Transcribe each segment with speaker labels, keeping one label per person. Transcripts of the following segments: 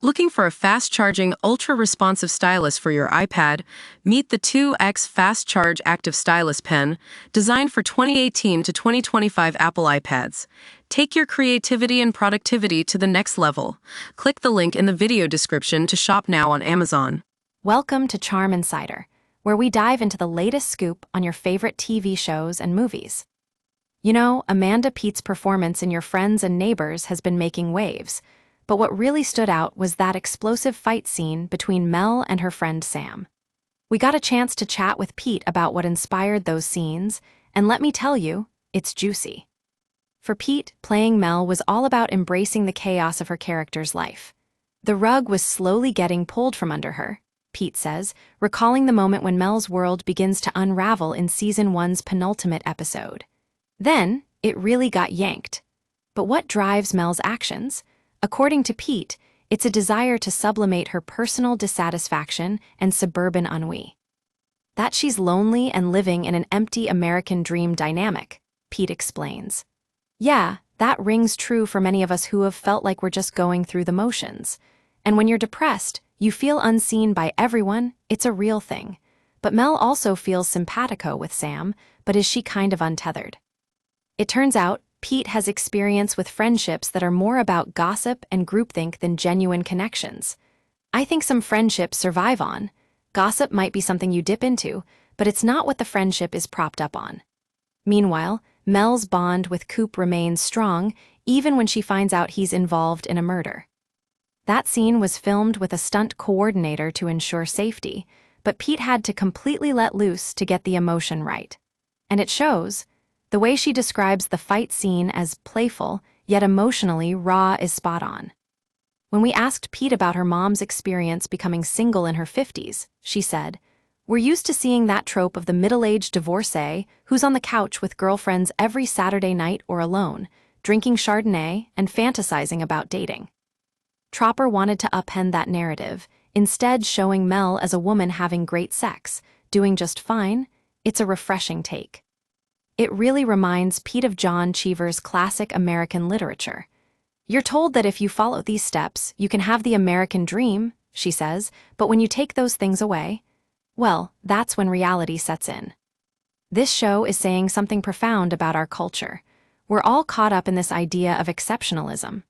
Speaker 1: Looking for a fast-charging, ultra-responsive stylus for your iPad? Meet the 2X Fast Charge Active Stylus Pen, designed for 2018 to 2025 Apple iPads. Take your creativity and productivity to the next level. Click the link in the video description to shop now on Amazon.
Speaker 2: Welcome to Charm Insider, where we dive into the latest scoop on your favorite TV shows and movies. You know, Amanda Peet's performance in Your Friends and Neighbors has been making waves. But what really stood out was that explosive fight scene between Mel and her friend Sam. We got a chance to chat with Peet about what inspired those scenes, and let me tell you, it's juicy. For Peet, playing Mel was all about embracing the chaos of her character's life. The rug was slowly getting pulled from under her, Peet says, recalling the moment when Mel's world begins to unravel in Season 1's penultimate episode. Then, it really got yanked. But what drives Mel's actions? According to Peet, it's a desire to sublimate her personal dissatisfaction and suburban ennui. That she's lonely and living in an empty American dream dynamic, Peet explains. Yeah, that rings true for many of us who have felt like we're just going through the motions. And when you're depressed, you feel unseen by everyone, it's a real thing. But Mel also feels simpatico with Sam, but is she kind of untethered? It turns out, Peet has experience with friendships that are more about gossip and groupthink than genuine connections. I think some friendships survive on. Gossip might be something you dip into, but it's not what the friendship is propped up on. Meanwhile, Mel's bond with Coop remains strong, even when she finds out he's involved in a murder. That scene was filmed with a stunt coordinator to ensure safety, but Peet had to completely let loose to get the emotion right. And it shows. The way she describes the fight scene as playful, yet emotionally raw is spot on. When we asked Peet about her mom's experience becoming single in her 50s, she said, "We're used to seeing that trope of the middle-aged divorcee who's on the couch with girlfriends every Saturday night or alone, drinking Chardonnay and fantasizing about dating." Tropper wanted to upend that narrative, instead showing Mel as a woman having great sex, doing just fine. It's a refreshing take. It really reminds Peet of John Cheever's classic American literature. You're told that if you follow these steps, you can have the American dream, she says, but when you take those things away, well, that's when reality sets in. This show is saying something profound about our culture. We're all caught up in this idea of exceptionalism.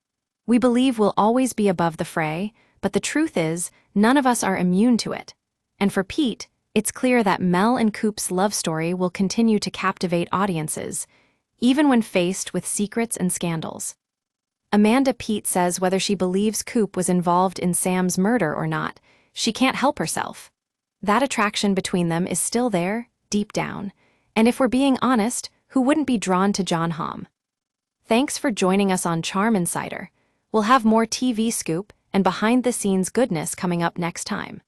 Speaker 2: We believe we'll always be above the fray, but the truth is, none of us are immune to it. And for Peet, it's clear that Mel and Coop's love story will continue to captivate audiences, even when faced with secrets and scandals. Amanda Peet says whether she believes Coop was involved in Sam's murder or not, she can't help herself. That attraction between them is still there, deep down. And if we're being honest, who wouldn't be drawn to John Hamm? Thanks for joining us on Charm Insider. We'll have more TV scoop and behind-the-scenes goodness coming up next time.